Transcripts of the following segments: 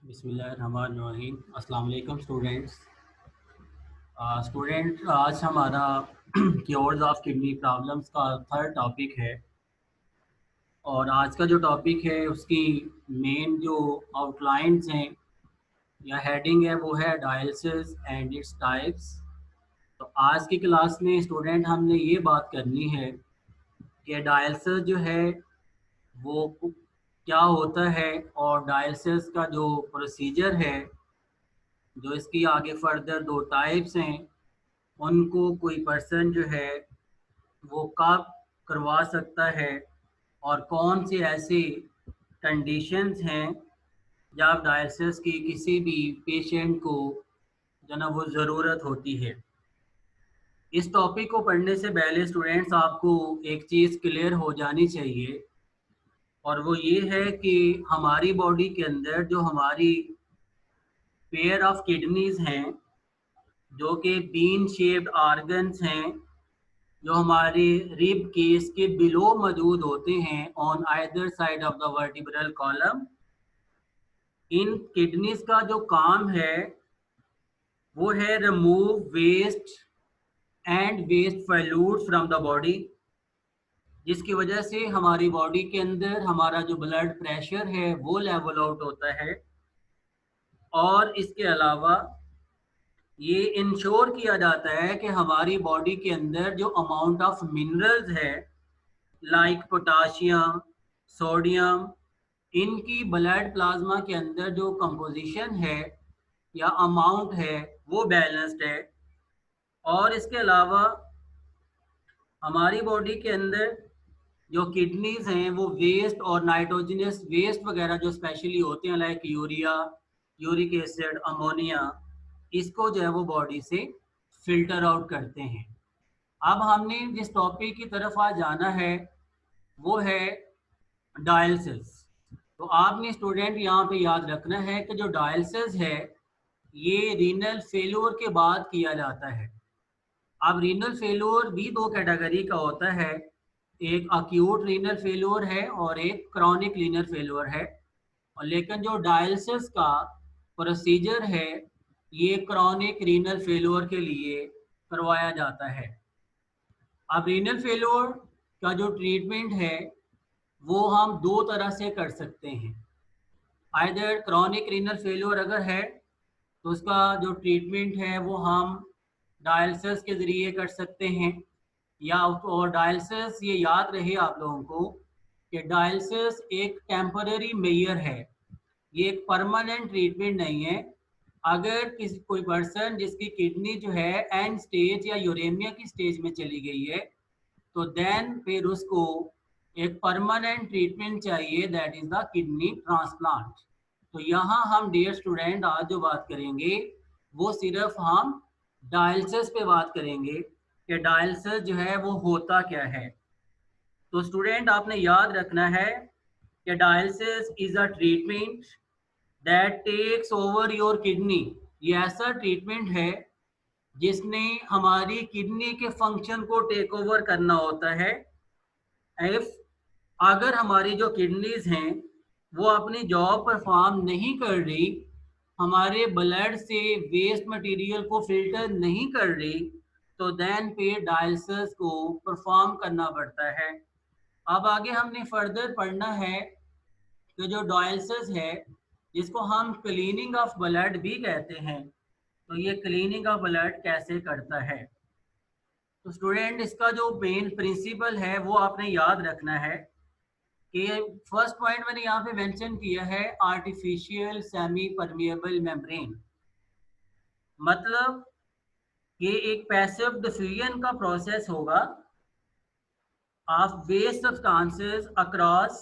बिस्मिल्लाहिर्रहमानिर्रहीम। अस्सलाम वालेकुम स्टूडेंट्स। आज हमारा क्योर्स ऑफ किडनी प्रॉब्लम्स का थर्ड टॉपिक है और आज का जो टॉपिक है उसकी मेन जो आउटलाइंस हैं या हेडिंग है वो है डायलिसिस एंड इट्स टाइप्स। तो आज की क्लास में स्टूडेंट हमने ये बात करनी है कि डायलिसिस जो है वो क्या होता है और डायलिसिस का जो प्रोसीजर है, जो इसकी आगे फर्दर दो टाइप्स हैं, उनको कोई पर्सन जो है वो कब करवा सकता है और कौन सी ऐसी कंडीशंस हैं जब डायलिसिस की किसी भी पेशेंट को जो ना वो ज़रूरत होती है। इस टॉपिक को पढ़ने से पहले स्टूडेंट्स आपको एक चीज़ क्लियर हो जानी चाहिए और वो ये है कि हमारी बॉडी के अंदर जो हमारी पेयर ऑफ किडनीज हैं, जो कि बीन शेप्ड ऑर्गन्स हैं, जो हमारे रिब केस के बिलो मौजूद होते हैं on either side of the vertebral column. इन किडनीज का जो काम है वो है remove waste and waste fluids from the body, जिसकी वजह से हमारी बॉडी के अंदर हमारा जो ब्लड प्रेशर है वो लेवल आउट होता है। और इसके अलावा ये इंश्योर किया जाता है कि हमारी बॉडी के अंदर जो अमाउंट ऑफ मिनरल्स है लाइक पोटाशियम, सोडियम, इनकी ब्लड प्लाज्मा के अंदर जो कंपोजिशन है या अमाउंट है वो बैलेंस्ड है। और इसके अलावा हमारी बॉडी के अंदर जो किडनीज हैं वो वेस्ट और नाइट्रोजनस वेस्ट वगैरह जो स्पेशली होते हैं like urea, uric acid, ammonia, इसको जो है वो बॉडी से फिल्टर आउट करते हैं। अब हमने जिस टॉपिक की तरफ आज जाना है वो है डायलिसिस। तो आपने स्टूडेंट यहाँ पे याद रखना है कि जो डायलिसिस है ये रीनल फेल्योर के बाद किया जाता है। अब रीनल फेल्योर भी दो कैटेगरी का होता है, एक अक्यूट रीनल फेल्योर है और एक क्रॉनिक रीनल फेल्योर है। और लेकिन जो डायलिसिस का प्रोसीजर है ये क्रॉनिक रीनल फेल्योर के लिए करवाया जाता है। अब रीनल फेल्योर का जो ट्रीटमेंट है वो हम दो तरह से कर सकते हैं। आइदर क्रॉनिक रीनल फेल्योर अगर है तो उसका जो ट्रीटमेंट है वो हम डायलिसिस के ज़रिए कर सकते हैं, या और डायलिसिस ये याद रहे आप लोगों को कि डायलिसिस एक टेम्पररी मेजर है, ये एक परमानेंट ट्रीटमेंट नहीं है। अगर किसी कोई पर्सन जिसकी किडनी जो है एंड स्टेज या यूरेमिया की स्टेज में चली गई है तो देन फिर उसको एक परमानेंट ट्रीटमेंट चाहिए, that is the kidney transplant. तो यहाँ हम डियर स्टूडेंट आज जो बात करेंगे वो सिर्फ हम डायलिसिस पे बात करेंगे कि डायलिसिस जो है वो होता क्या है। तो स्टूडेंट आपने याद रखना है कि dialysis is a treatment that takes over your kidney. ये ऐसा ट्रीटमेंट है जिसने हमारी किडनी के फंक्शन को टेक ओवर करना होता है। इफ अगर हमारी जो किडनीज हैं वो अपनी जॉब परफॉर्म नहीं कर रही, हमारे ब्लड से वेस्ट मटेरियल को फिल्टर नहीं कर रही, तो देन फिर डायलिसिस को परफॉर्म करना पड़ता है। अब आगे हमने फर्दर पढ़ना है कि जो डायलिसिस है जिसको हम क्लीनिंग ऑफ ब्लड भी कहते हैं, तो ये क्लीनिंग ऑफ ब्लड कैसे करता है। तो स्टूडेंट इसका जो मेन प्रिंसिपल है वो आपने याद रखना है कि फर्स्ट पॉइंट मैंने यहाँ पे मेंशन किया है आर्टिफिशियल सेमी परमिएबल मेम्ब्रेन। मतलब ये एक पैसिव डिफ्यूजन का प्रोसेस होगा of waste substances across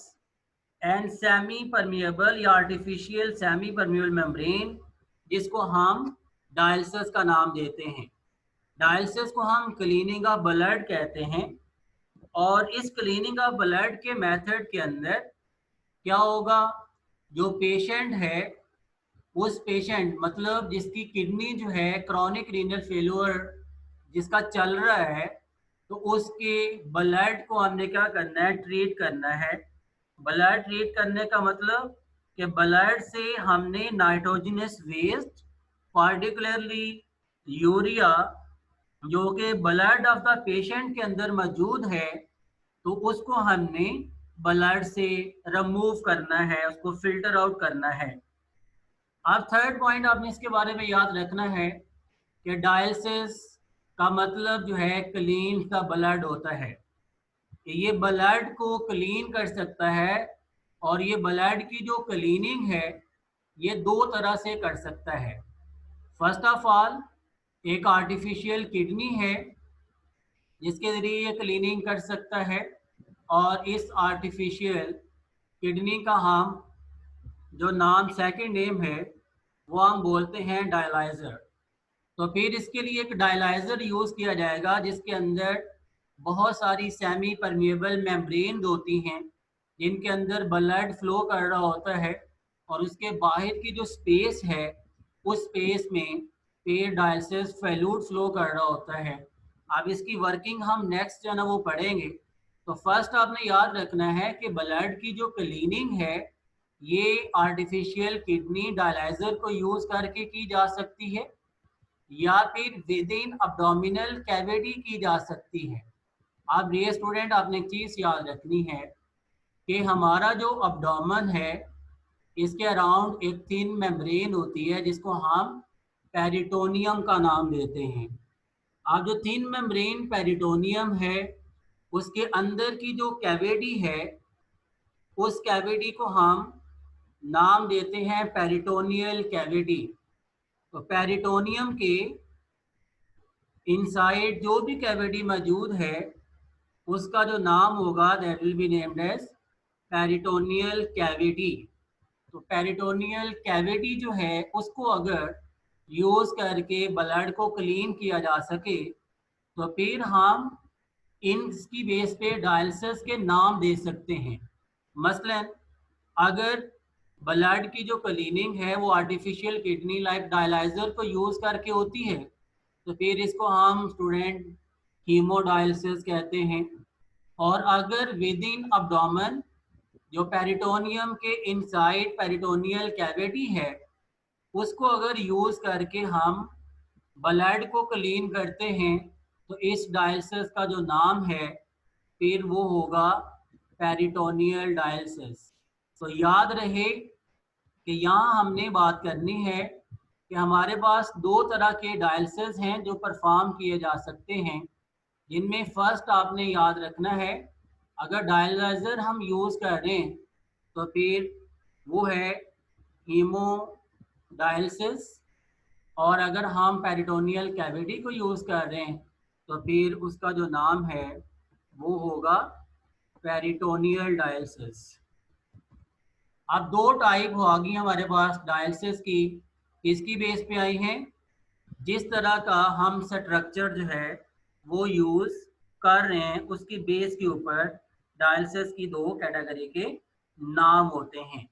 and semipermeable या आर्टिफिशियल सेमी परमिएबल मेम्ब्रेन, जिसको हम डायलिसिस का नाम देते हैं। डायलिसिस को हम क्लीनिंग ऑफ ब्लड कहते हैं। और इस क्लीनिंग ऑफ ब्लड के मेथड के अंदर क्या होगा, जो पेशेंट है उस पेशेंट मतलब जिसकी किडनी जो है क्रॉनिक रीनल फेल्योर जिसका चल रहा है, तो उसके ब्लड को हमने क्या करना है, ट्रीट करना है। ब्लड ट्रीट करने का मतलब कि ब्लड से हमने नाइट्रोजनस वेस्ट पार्टिकुलरली यूरिया जो कि ब्लड ऑफ द पेशेंट के अंदर मौजूद है, तो उसको हमने ब्लड से रिमूव करना है, उसको फिल्टर आउट करना है। अब थर्ड पॉइंट आपने इसके बारे में याद रखना है कि डायलिसिस का मतलब जो है क्लीन का ब्लड होता है, कि ये ब्लड को क्लीन कर सकता है। और ये ब्लड की जो क्लीनिंग है ये दो तरह से कर सकता है। फर्स्ट ऑफ ऑल, एक आर्टिफिशियल किडनी है जिसके ज़रिए ये क्लीनिंग कर सकता है, और इस आर्टिफिशियल किडनी का हम जो नाम सेकंड नेम है वो हम बोलते हैं डायलाइज़र। तो फिर इसके लिए एक डायलाइज़र यूज़ किया जाएगा जिसके अंदर बहुत सारी सेमी परमिएबल मेम्ब्रेन होती हैं जिनके अंदर ब्लड फ्लो कर रहा होता है, और उसके बाहर की जो स्पेस है उस स्पेस में फिर डायलिसिस फ्लूइड फ्लो कर रहा होता है। अब इसकी वर्किंग हम नेक्स्ट जो है ना वो पढ़ेंगे। तो फर्स्ट आपने याद रखना है कि ब्लड की जो क्लीनिंग है ये आर्टिफिशियल किडनी डायलाइज़र को यूज़ करके की जा सकती है या फिर विद इन अब्डोमिनल कैविटी की जा सकती है। अब ये स्टूडेंट आपने एक चीज़ याद रखनी है कि हमारा जो अब्डोमन है इसके अराउंड एक थिन मेम्ब्रेन होती है जिसको हम पेरिटोनियम का नाम देते हैं। अब जो थिन मेम्ब्रेन पेरिटोनियम है उसके अंदर की जो कैविटी है उस कैविटी को हम नाम देते हैं पेरिटोनियल कैविटी। तो पेरिटोनियम के इनसाइड जो भी कैविटी मौजूद है उसका जो नाम होगा that will be named as peritoneal cavity. तो पेरिटोनियल कैविटी जो है उसको अगर यूज़ करके ब्लड को क्लीन किया जा सके तो फिर हम इनकी बेस पे डायलिसिस के नाम दे सकते हैं। मसलन अगर ब्लड की जो क्लीनिंग है वो आर्टिफिशियल किडनी लाइक डायलाइज़र को यूज़ करके होती है तो फिर इसको हम स्टूडेंट हीमोडायलिसिस कहते हैं। और अगर विद इन अब्डोमेन जो पेरिटोनियम के इनसाइड पेरिटोनियल कैविटी है उसको अगर यूज़ करके हम ब्लड को क्लीन करते हैं तो इस डायलिसिस का जो नाम है फिर वो होगा पेरिटोनियल डायलिसिस। तो याद रहे कि यहाँ हमने बात करनी है कि हमारे पास दो तरह के डायलिसिस हैं जो परफॉर्म किए जा सकते हैं, जिनमें फर्स्ट आपने याद रखना है अगर डायलाइज़र हम यूज़ कर रहे हैं तो फिर वो है हीमोडायलिसिस, और अगर हम पेरिटोनियल कैविटी को यूज़ कर रहे हैं तो फिर उसका जो नाम है वो होगा पेरिटोनियल डायलिसिस। अब दो टाइप होगी हमारे पास डायलिसिस की, किसकी बेस पे आई हैं, जिस तरह का हम स्ट्रक्चर जो है वो यूज़ कर रहे हैं उसकी बेस के ऊपर डायलिसिस की दो कैटेगरी के नाम होते हैं।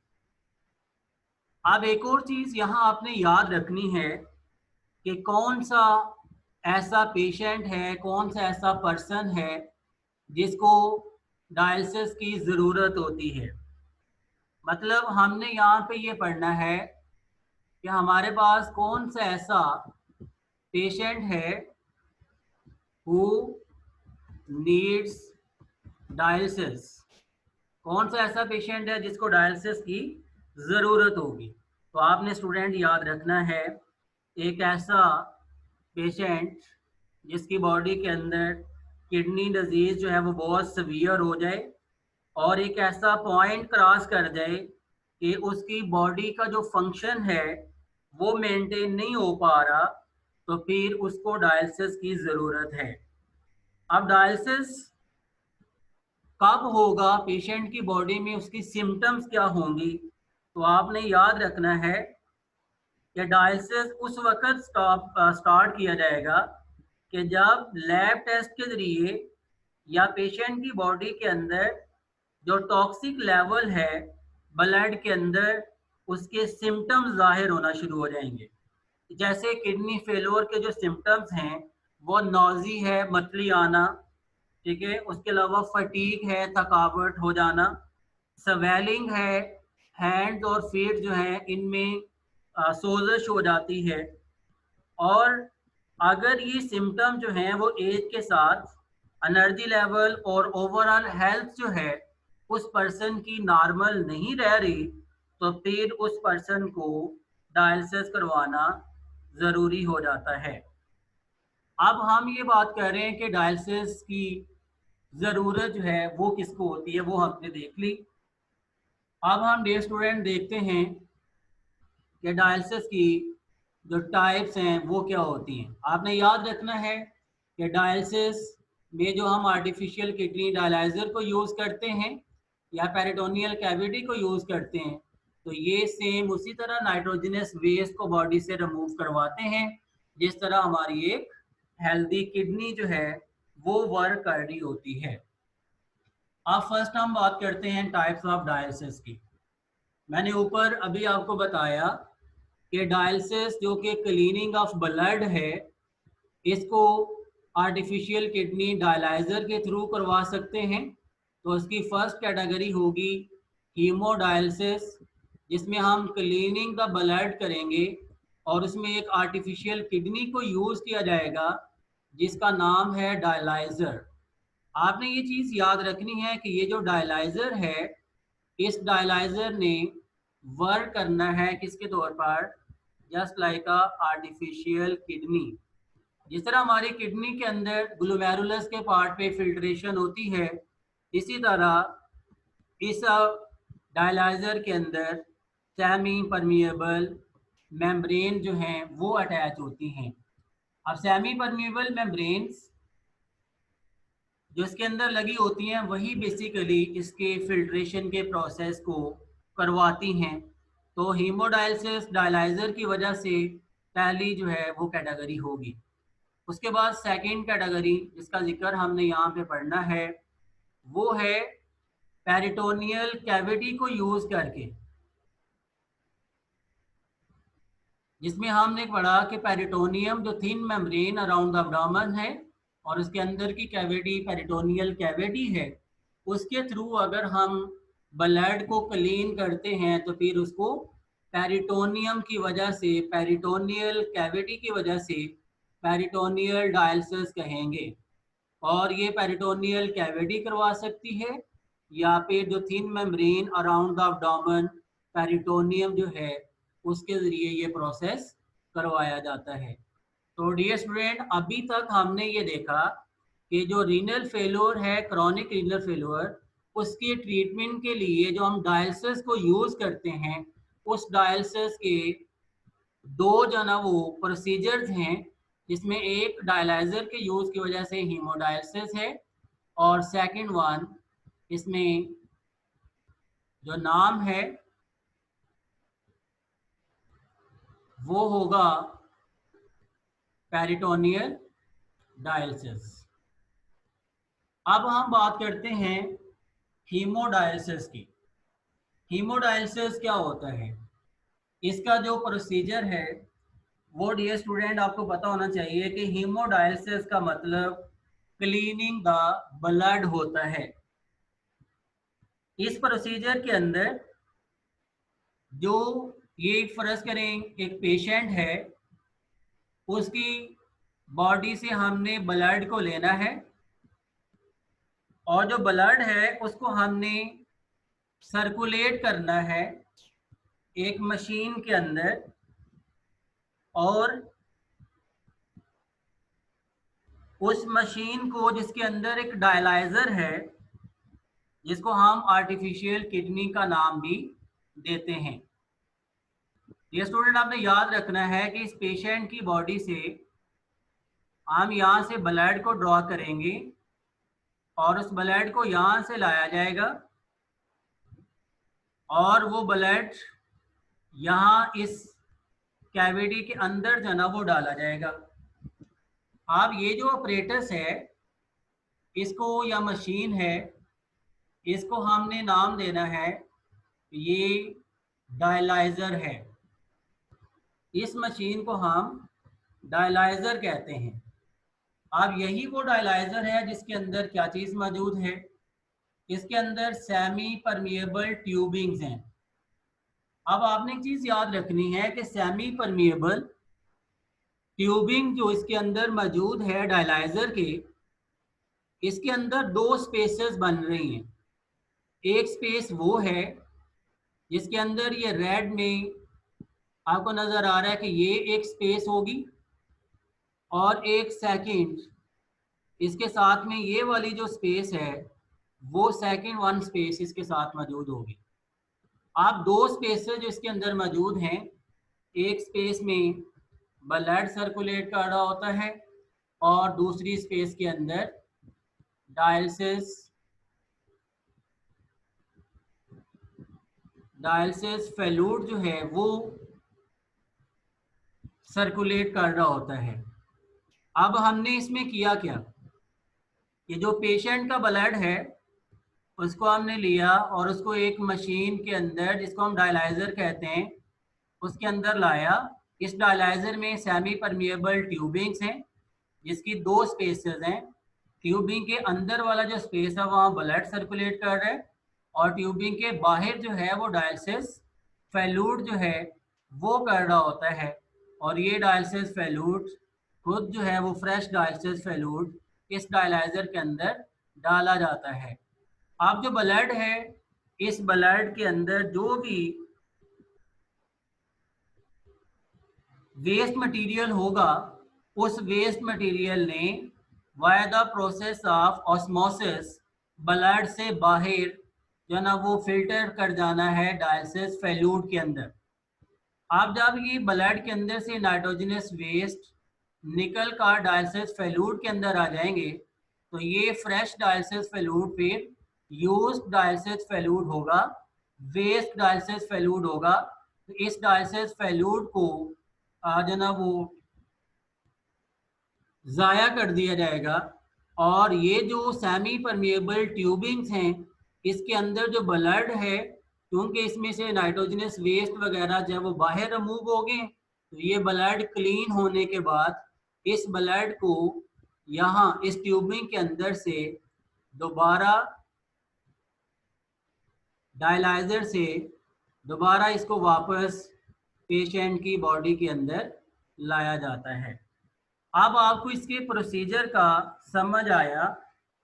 अब एक और चीज़ यहाँ आपने याद रखनी है कि कौन सा ऐसा पेशेंट है, कौन सा ऐसा पर्सन है जिसको डायलिसिस की ज़रूरत होती है। मतलब हमने यहाँ पे ये पढ़ना है कि हमारे पास कौन सा ऐसा पेशेंट है हु नीड्स डायलिसिस, कौन सा ऐसा पेशेंट है जिसको डायलिसिस की ज़रूरत होगी। तो आपने स्टूडेंट याद रखना है एक ऐसा पेशेंट जिसकी बॉडी के अंदर किडनी डिजीज़ जो है वो बहुत सीवियर हो जाए और एक ऐसा पॉइंट क्रॉस कर जाए कि उसकी बॉडी का जो फंक्शन है वो मेंटेन नहीं हो पा रहा, तो फिर उसको डायलिसिस की ज़रूरत है। अब डायलिसिस कब होगा, पेशेंट की बॉडी में उसकी सिम्टम्स क्या होंगी, तो आपने याद रखना है कि डायलिसिस उस वक्त स्टार्ट किया जाएगा कि जब लैब टेस्ट के ज़रिए या पेशेंट की बॉडी के अंदर जो टॉक्सिक लेवल है ब्लड के अंदर उसके सिम्टम्स ज़ाहिर होना शुरू हो जाएंगे। जैसे किडनी फेलोर के जो सिम्टम्स हैं वो नॉजी है, मतली आना, ठीक है, उसके अलावा फटीग है, थकावट हो जाना, स्वेलिंग है, हैंड्स और फीट जो है इनमें सोजश हो जाती है। और अगर ये सिम्टम जो हैं वो एज के साथ एनर्जी लेवल और ओवरऑल हेल्थ जो है उस पर्सन की नॉर्मल नहीं रह रही, तो फिर उस पर्सन को डायलिसिस करवाना ज़रूरी हो जाता है। अब हम ये बात कर रहे हैं कि डायलिसिस की ज़रूरत जो है वो किसको होती है, वो हमने देख ली। अब हम डे स्टूडेंट देखते हैं कि डायलिसिस की जो टाइप्स हैं वो क्या होती हैं। आपने याद रखना है कि डायलिसिस में जो हम आर्टिफिशियल किडनी डायलाइज़र को यूज़ करते हैं या पेरिटोनियल कैविटी को यूज़ करते हैं, तो ये सेम उसी तरह नाइट्रोजनस वेस्ट को बॉडी से रिमूव करवाते हैं जिस तरह हमारी एक हेल्दी किडनी जो है वो वर्क कर रही होती है। अब फर्स्ट हम बात करते हैं टाइप्स ऑफ डायलिसिस की। मैंने ऊपर अभी आपको बताया कि डायलिसिस जो कि क्लीनिंग ऑफ ब्लड है, इसको आर्टिफिशियल किडनी डायलाइज़र के थ्रू करवा सकते हैं। तो इसकी फर्स्ट कैटेगरी होगी हीमोडायलिसिस, जिसमें हम क्लीनिंग द ब्लड करेंगे और उसमें एक आर्टिफिशियल किडनी को यूज़ किया जाएगा जिसका नाम है डायलाइज़र। आपने ये चीज़ याद रखनी है कि ये जो डायलाइज़र है, इस डायलाइज़र ने वर्क करना है किसके तौर पर, जस्ट लाइक अ आर्टिफिशियल किडनी। जिस तरह हमारी किडनी के अंदर ग्लोमेरुलस के पार्ट पे फिल्ट्रेशन होती है, इसी तरह इस डायलाइज़र के अंदर सेमी परमिएबल मेम्ब्रेन जो हैं वो अटैच होती हैं। अब सेमी परमिएबल मेम्ब्रेन्स जो इसके अंदर लगी होती हैं वही बेसिकली इसके फिल्ट्रेशन के प्रोसेस को करवाती हैं। तो हीमोडायलिसिस डायलाइज़र की वजह से पहली जो है वो कैटेगरी होगी। उसके बाद सेकंड कैटेगरी जिसका जिक्र हमने यहाँ पे पढ़ना है वो है पेरिटोनियल कैविटी को यूज़ करके, जिसमें हमने पढ़ा कि पेरिटोनियम जो thin membrane around the abdomen है और उसके अंदर की कैविटी पेरिटोनियल कैविटी है, उसके थ्रू अगर हम ब्लड को क्लीन करते हैं तो फिर उसको पेरिटोनियम की वजह से, पेरिटोनियल कैविटी की वजह से पेरिटोनियल डायलिसिस कहेंगे। और ये पेरिटोनियल कैविटी करवा सकती है या फिर जो thin membrane around the abdomen peritoneum जो है उसके ज़रिए ये प्रोसेस करवाया जाता है। तो डियर स्टूडेंट, अभी तक हमने ये देखा कि जो रीनल फेल्योर है, क्रॉनिक रीनल फेल्योर, उसके ट्रीटमेंट के लिए जो हम डायलिसिस को यूज़ करते हैं, उस डायलिसिस के दो जो ना वो प्रोसीजर्स हैं, जिसमें एक डायलाइज़र के यूज़ की वजह से हीमोडायलिसिस है और सेकंड वन इसमें जो नाम है वो होगा पेरिटोनियल डायलिसिस। अब हम बात करते हैं हीमोडायलिसिस की। हीमोडायलिसिस क्या होता है, इसका जो प्रोसीजर है वो डियर स्टूडेंट आपको पता होना चाहिए कि हीमोडायलिसिस का मतलब क्लीनिंग द ब्लड होता है। इस प्रोसीजर के अंदर जो ये फर्ज करें एक पेशेंट है, उसकी बॉडी से हमने ब्लड को लेना है और जो ब्लड है उसको हमने सर्कुलेट करना है एक मशीन के अंदर, और उस मशीन को जिसके अंदर एक डायलाइज़र है जिसको हम आर्टिफिशियल किडनी का नाम भी देते हैं। ये स्टूडेंट आपने याद रखना है कि इस पेशेंट की बॉडी से हम यहाँ से ब्लड को ड्रॉ करेंगे और उस ब्लड को यहाँ से लाया जाएगा और वो ब्लड यहाँ इस कैविटी के अंदर जो ना वो डाला जाएगा। अब ये जो ऑपरेटस है इसको या मशीन है, इसको हमने नाम देना है, ये डायलाइज़र है। इस मशीन को हम डायलाइज़र कहते हैं। अब यही वो डायलाइज़र है जिसके अंदर क्या चीज़ मौजूद है, इसके अंदर सेमी परमिएबल ट्यूबिंग्स हैं। अब आपने एक चीज याद रखनी है कि सेमी परमिएबल ट्यूबिंग जो इसके अंदर मौजूद है डायलाइजर के, इसके अंदर दो स्पेसेस बन रही हैं। एक स्पेस वो है जिसके अंदर ये रेड में आपको नजर आ रहा है कि ये एक स्पेस होगी, और एक सेकंड इसके साथ में ये वाली जो स्पेस है वो सेकंड वन स्पेस इसके साथ मौजूद होगी। आप दो स्पेसेस जो इसके अंदर मौजूद हैं, एक स्पेस में ब्लड सर्कुलेट कर रहा होता है और दूसरी स्पेस के अंदर डायलिसिस फ्लूइड जो है वो सर्कुलेट कर रहा होता है। अब हमने इसमें किया क्या, ये जो पेशेंट का ब्लड है उसको हमने लिया और उसको एक मशीन के अंदर, जिसको हम डायलाइजर कहते हैं, उसके अंदर लाया। इस डायलाइजर में सेमी परमिएबल ट्यूबिंग्स हैं जिसकी दो स्पेसेस हैं। ट्यूबिंग के अंदर वाला जो स्पेस है वहाँ ब्लड सर्कुलेट कर रहा है, और ट्यूबिंग के बाहर जो है वो डायलिसिस फ्लूइड जो है वो कर रहा होता है। और ये डायलिसिस फ्लूइड खुद जो है वो फ्रेश डायलिसिस फ्लूइड इस डायलाइजर के अंदर डाला जाता है। अब जो ब्लड है, इस ब्लड के अंदर जो भी वेस्ट मटेरियल होगा, उस वेस्ट मटेरियल ने via the process of osmosis blood से बाहर जो ना वो फिल्टर कर जाना है डायलिसिस फ्लूइड के अंदर। अब जब ये ब्लड के अंदर से नाइट्रोजनस वेस्ट निकल कर डायलिसिस फ्लूइड के अंदर आ जाएंगे, तो ये फ्रेश डायलिसिस फ्लूइड फिर यूज्ड डायलिसिस फ्लूइड होगा, वेस्ट डायलिसिस फ्लूइड होगा। तो इस डायलिसिस फ्लूइड को जो ना वो ज़ाया कर दिया जाएगा। और ये जो सेमी परमिएबल ट्यूबिंग्स हैं, इसके अंदर जो ब्लड है, क्योंकि इसमें से नाइट्रोजनस वेस्ट वगैरह जो है वो बाहर रिमूव हो गए, तो ये ब्लड क्लीन होने के बाद इस ब्लड को यहाँ इस ट्यूबिंग के अंदर से दोबारा डायलाइजर से दोबारा इसको वापस पेशेंट की बॉडी के अंदर लाया जाता है। अब आपको इसके प्रोसीजर का समझ आया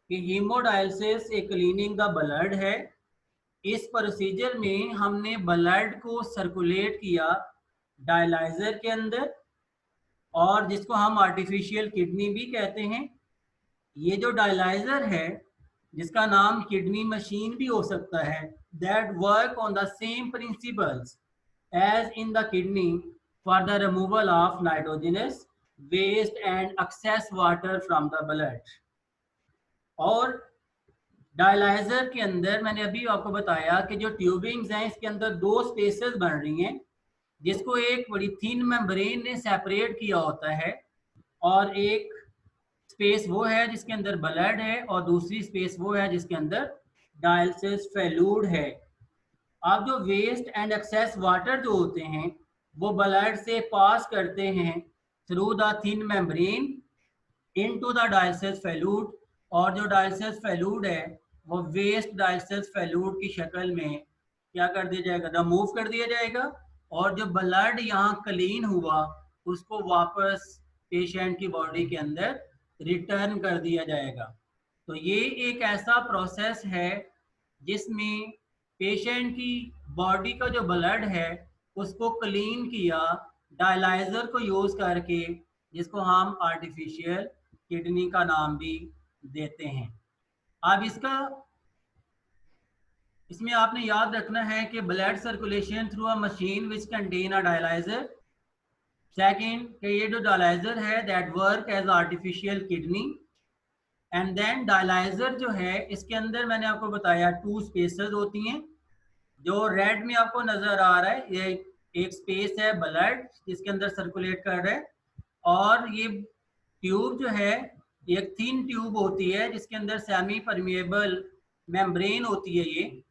कि हीमोडायलिसिस एक क्लीनिंग द ब्लड है। इस प्रोसीजर में हमने ब्लड को सर्कुलेट किया डायलाइजर के अंदर, और जिसको हम आर्टिफिशियल किडनी भी कहते हैं। ये जो डायलाइजर है, जिसका नाम किडनी मशीन भी हो सकता है, that work on the same principles as in the kidney for the removal of nitrogenous waste and excess water from the blood. और डायलाइजर के अंदर मैंने अभी आपको बताया कि जो ट्यूबिंग्स हैं, इसके अंदर दो स्पेसेस बन रही हैं, जिसको एक बड़ी थिन मेम्ब्रेन ने सेपरेट किया होता है। और एक स्पेस वो है जिसके अंदर ब्लड है, और दूसरी स्पेस वो है जिसके अंदर डायलिसिस फ्लूइड है। अब जो वेस्ट एंड एक्सेस वाटर जो होते हैं वो ब्लड से पास करते हैं through the thin membrane into the dialysis fluid, और जो डायलिसिस फ्लूइड है वो वेस्ट डायलिसिस फ्लूइड की शक्ल में क्या कर दिया जाएगा, रिमूव कर दिया जाएगा। और जो ब्लड यहाँ क्लीन हुआ उसको वापस पेशेंट की बॉडी के अंदर रिटर्न कर दिया जाएगा। तो ये एक ऐसा प्रोसेस है जिसमें पेशेंट की बॉडी का जो ब्लड है उसको क्लीन किया डायलाइजर को यूज करके, जिसको हम आर्टिफिशियल किडनी का नाम भी देते हैं। अब इसमें आपने याद रखना है कि blood circulation through a machine which contain a dialyser. Second कि ये जो डायलाइजर है that work as artificial kidney. And then dialyser जो है, इसके अंदर मैंने आपको बताया टू स्पेसेस होती हैं। जो रेड में आपको नजर आ रहा है, ये एक स्पेस है ब्लड जिसके अंदर सर्कुलेट कर रहा है। और ये ट्यूब जो है, एक थिन ट्यूब होती है जिसके अंदर सेमी परमिएबल मेम्ब्रेन होती है ये,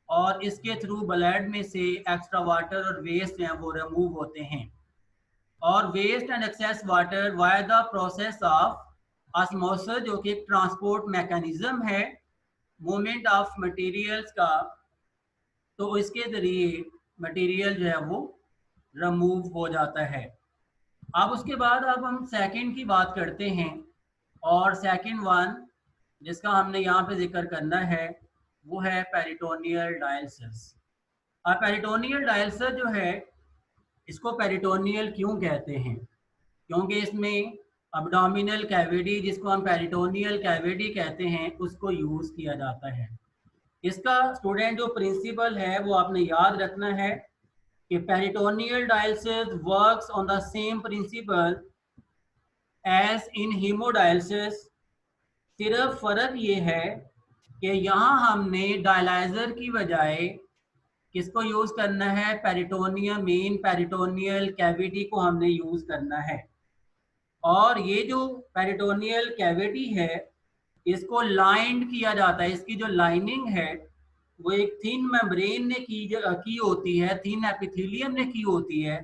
और इसके थ्रू ब्लड में से एक्स्ट्रा वाटर और वेस्ट हैं वो रिमूव होते हैं। और waste and excess water via the process of osmosis, जो कि एक ट्रांसपोर्ट मैकेनिज्म है मूवमेंट ऑफ मटेरियल्स का, तो इसके जरिए मटेरियल जो है वो रिमूव हो जाता है। अब उसके बाद अब हम सेकंड की बात करते हैं, और सेकंड वन जिसका हमने यहाँ पे जिक्र करना है वो है पेरिटोनियल डायलिसिस। अब पेरिटोनियल डायलिसिस जो है, इसको पेरिटोनियल क्यों कहते हैं? क्योंकि इसमें अब्डोमिनल कैविटी, जिसको हम पेरिटोनियल कैविटी कहते हैं, उसको यूज़ किया जाता है। इसका स्टूडेंट जो प्रिंसिपल है वो आपने याद रखना है कि peritoneal dialysis works on the same principle as in haemodialysis. सिर्फ फ़र्क ये है कि यहाँ हमने डायलाइजर की बजाय किसको यूज़ करना है? पेरिटोनियम, मेन पेरिटोनियल कैविटी को हमने यूज़ करना है। और ये जो पेरिटोनियल कैविटी है इसको लाइंड किया जाता है। इसकी जो लाइनिंग है वो एक थिन मेम्ब्रेन ने की होती है, थिन एपिथेलियम ने की होती है,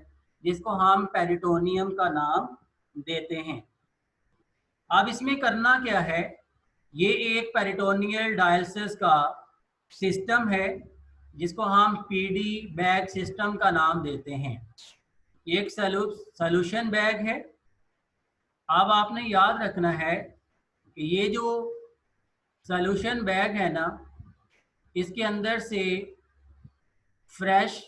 जिसको हम पेरिटोनियम का नाम देते हैं। अब इसमें करना क्या है? ये एक पेरिटोनियल डायलिसिस का सिस्टम है जिसको हम पीडी बैग सिस्टम का नाम देते हैं। एक सॉल्यूशन बैग है। अब आपने याद रखना है कि ये जो सॉल्यूशन बैग है ना, इसके अंदर से फ्रेश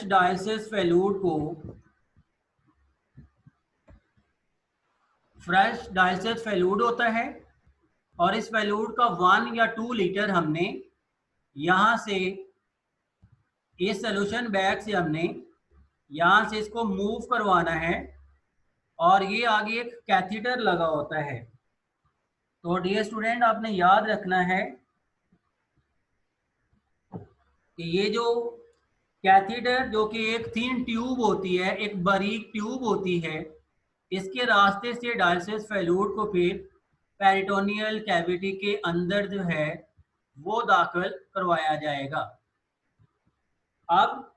डायलिसिस फ्लूइड को फ्रेश डायलिसिस फ्लूइड होता है, और इस फ्लूइड का 1 या 2 लीटर हमने यहाँ से इस सॉल्यूशन बैग से हमने यहाँ से इसको मूव करवाना है, और ये आगे एक कैथेटर लगा होता है। तो डियर स्टूडेंट, आपने याद रखना है कि ये जो कैथेटर, जो कि एक थिन ट्यूब होती है, एक बारीक ट्यूब होती है, इसके रास्ते से डायलिसिस फ्लूइड को फिर पेरिटोनियल कैविटी के अंदर जो है वो दाखिल करवाया जाएगा। अब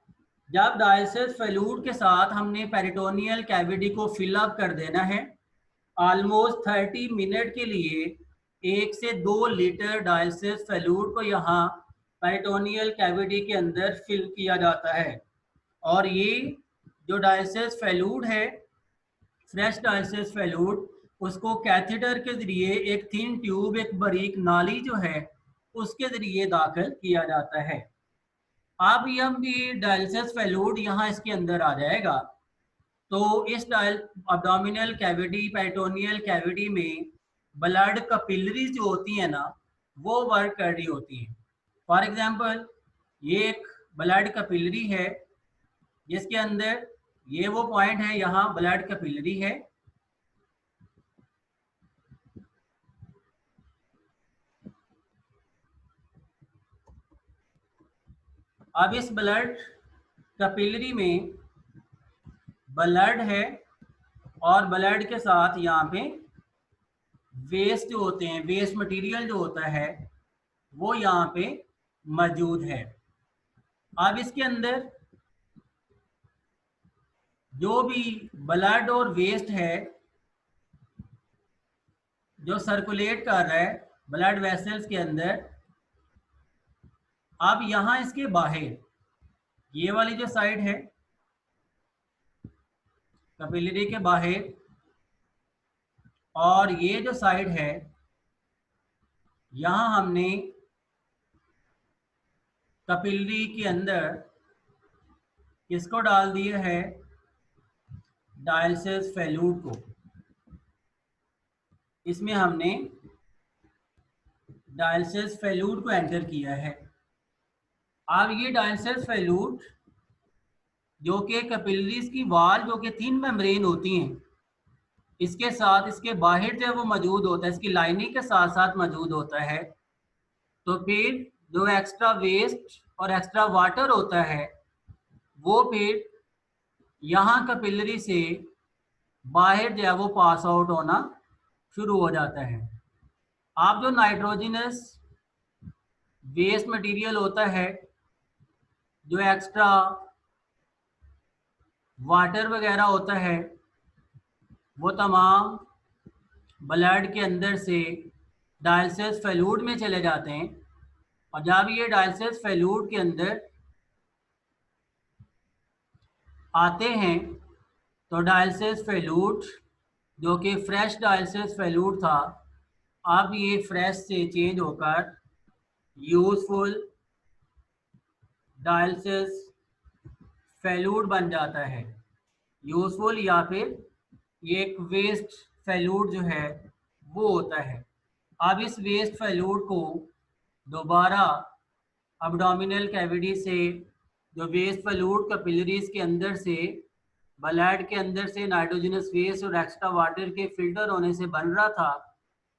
जब डायलिसिस फ्लूइड के साथ हमने पेरिटोनियल कैविटी को फिलअप कर देना है, ऑलमोस्ट 30 मिनट के लिए 1 से 2 लीटर डायलिसिस फ्लूइड को यहाँ पेरिटोनियल कैविटी के अंदर फिल किया जाता है। और ये जो डायलिसिस फ्लूइड है, फ्रेश डायलिसिस फ्लूइड, उसको कैथेटर के ज़रिए एक थिन ट्यूब, एक बारीक नाली जो है उसके ज़रिए दाखिल किया जाता है। अब ये डायलिसिस फ्लूइड यहाँ इसके अंदर आ जाएगा, तो इस अब्डोमिनल कैविटी, पेरिटोनियल कैविटी में ब्लड कैपिलरीज जो होती हैं ना, वो वर्क कर रही होती हैं। फॉर एग्जांपल, ये एक ब्लड कैपिलरी है जिसके अंदर ये वो पॉइंट है, यहाँ ब्लड कैपिलरी है। अब इस ब्लड कैपिलरी में ब्लड है, और ब्लड के साथ यहाँ पे वेस्ट जो होते हैं, वेस्ट मटेरियल जो होता है वो यहाँ पे मौजूद है। अब इसके अंदर जो भी ब्लड और वेस्ट है जो सर्कुलेट कर रहा है ब्लड वेसल्स के अंदर, अब यहाँ इसके बाहर ये वाली जो साइड है कैपिलरी के बाहर, और ये जो साइड है यहाँ हमने कैपिलरी के अंदर किसको डाल दिया है? डायलिसिस फ्लूइड को। इसमें हमने डायलिसिस फ्लूइड को एंटर किया है। अब ये डायलिसिस फ्लूइड जो कि कैपिलरीज की वाल, जो कि थिन मेम्ब्रेन होती हैं, इसके साथ इसके बाहर जो है वो मौजूद होता है, इसकी लाइनिंग के साथ साथ मौजूद होता है। तो फिर जो एक्स्ट्रा वेस्ट और एक्स्ट्रा वाटर होता है वो फिर यहाँ कैपिलरी से बाहर जो है वो पास आउट होना शुरू हो जाता है। आप जो नाइट्रोजनस वेस्ट मटेरियल होता है, जो एक्स्ट्रा वाटर वगैरह होता है, वो तमाम ब्लड के अंदर से डायलिसिस फ्लूइड में चले जाते हैं, और जब ये डायलिसिस फेल्यूड के अंदर आते हैं तो डायलिसिस फेल्यूड जो कि फ्रेश डायलिसिस फेल्यूड था, अब ये फ्रेश से चेंज होकर यूजफुल डायलिसिस फेल्यूड बन जाता है। यूजफुल या फिर ये एक वेस्ट फेल्यूड जो है वो होता है। अब इस वेस्ट फेल्यूड को दोबारा अब्डोमिनल कैविटी से, जो वेस्ट फेल्यूड कैपिलरीज के अंदर से, ब्लड के अंदर से नाइट्रोजनस वेस्ट और एक्स्ट्रा वाटर के फिल्टर होने से बन रहा था,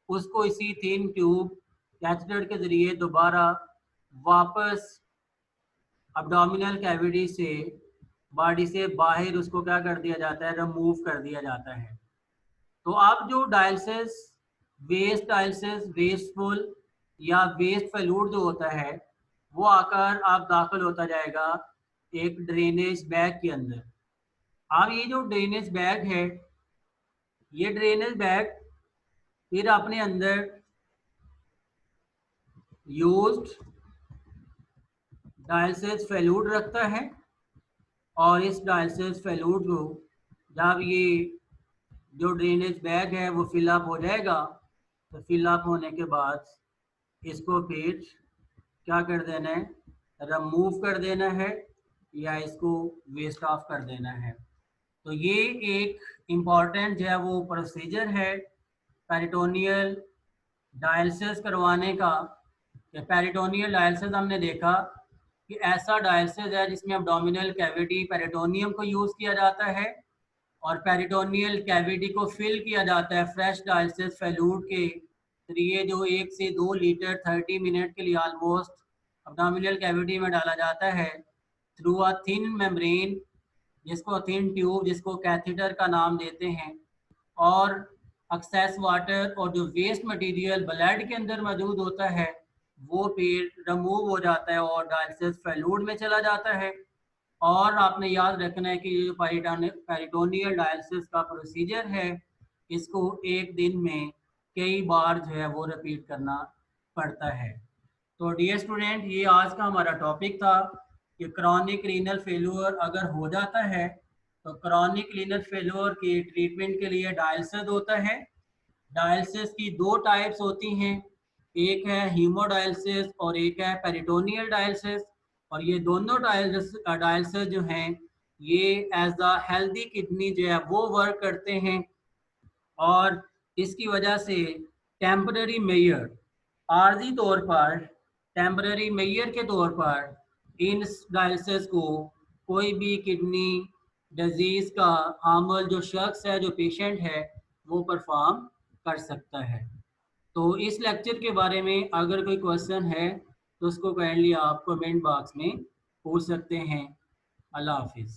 उसको इसी थिन ट्यूब कैथेटर के जरिए दोबारा वापस अब्डोमिनल कैविटी से बॉडी से बाहर उसको क्या कर दिया जाता है, रिमूव कर दिया जाता है। तो अब जो डायलिसिस वेस्टफुल या वेस्ट फेल्यूड जो होता है वो आकर आप दाखिल होता जाएगा एक ड्रेनेज बैग के अंदर। अब ये जो ड्रेनेज बैग है, ये ड्रेनेज बैग फिर अपने अंदर यूज्ड डायलिसिस फेल्यूड रखता है और इस डायलिसिस फेल्यूड को जब ये जो ड्रेनेज बैग है वो फिलअप हो जाएगा, तो फिलअप होने के बाद इसको फिर क्या कर देना है, रिमूव कर देना है या इसको वेस्ट ऑफ कर देना है। तो ये एक इम्पॉर्टेंट जो है वो प्रोसीजर है पेरिटोनियल डायलिसिस करवाने का। पेरिटोनियल डायलिसिस हमने देखा कि ऐसा डायलिसिस है जिसमें एब्डोमिनल कैविटी पेरिटोनियम को यूज़ किया जाता है और पेरिटोनियल कैविटी को फिल किया जाता है फ्रेश डायलिसिस फेल्यूड के जरिए, जो 1 से 2 लीटर 30 मिनट के लिए ऑलमोस्ट एब्डोमिनल कैविटी में डाला जाता है थ्रू अ थिन मेम्ब्रेन, जिसको थिन ट्यूब, जिसको कैथेटर का नाम देते हैं। और एक्सेस वाटर और जो वेस्ट मटेरियल ब्लड के अंदर मौजूद होता है वो फिर रिमूव हो जाता है और डायलिसिस फेल्यूड में चला जाता है। और आपने याद रखना है कि ये जो पेरिटोनियल डायलिसिस का प्रोसीजर है, इसको एक दिन में कई बार जो है वो रिपीट करना पड़ता है। तो डियर स्टूडेंट, ये आज का हमारा टॉपिक था कि क्रॉनिक रीनल फेल्योर अगर हो जाता है तो क्रॉनिक रीनल फेल्योर के ट्रीटमेंट के लिए डायलिसिस होता है। डायलिसिस की दो टाइप्स होती हैं, एक है हीमोडायलिसिस और एक है पेरिटोनियल डायलिसिस। और ये दोनों डायलिसिस जो हैं ये एज द हेल्दी किडनी जो है वो वर्क करते हैं और इसकी वजह से टेम्पररी मेजर, आर्जी तौर पर, टेम्पररी मेजर के तौर पर इन डायलिसिस को कोई भी किडनी डिजीज़ का हामिल जो शख्स है, जो पेशेंट है, वो परफॉर्म कर सकता है। तो इस लेक्चर के बारे में अगर कोई क्वेश्चन है तो उसको काइंडली आप कमेंट बॉक्स में पूछ सकते हैं। अल्लाह हाफिज़।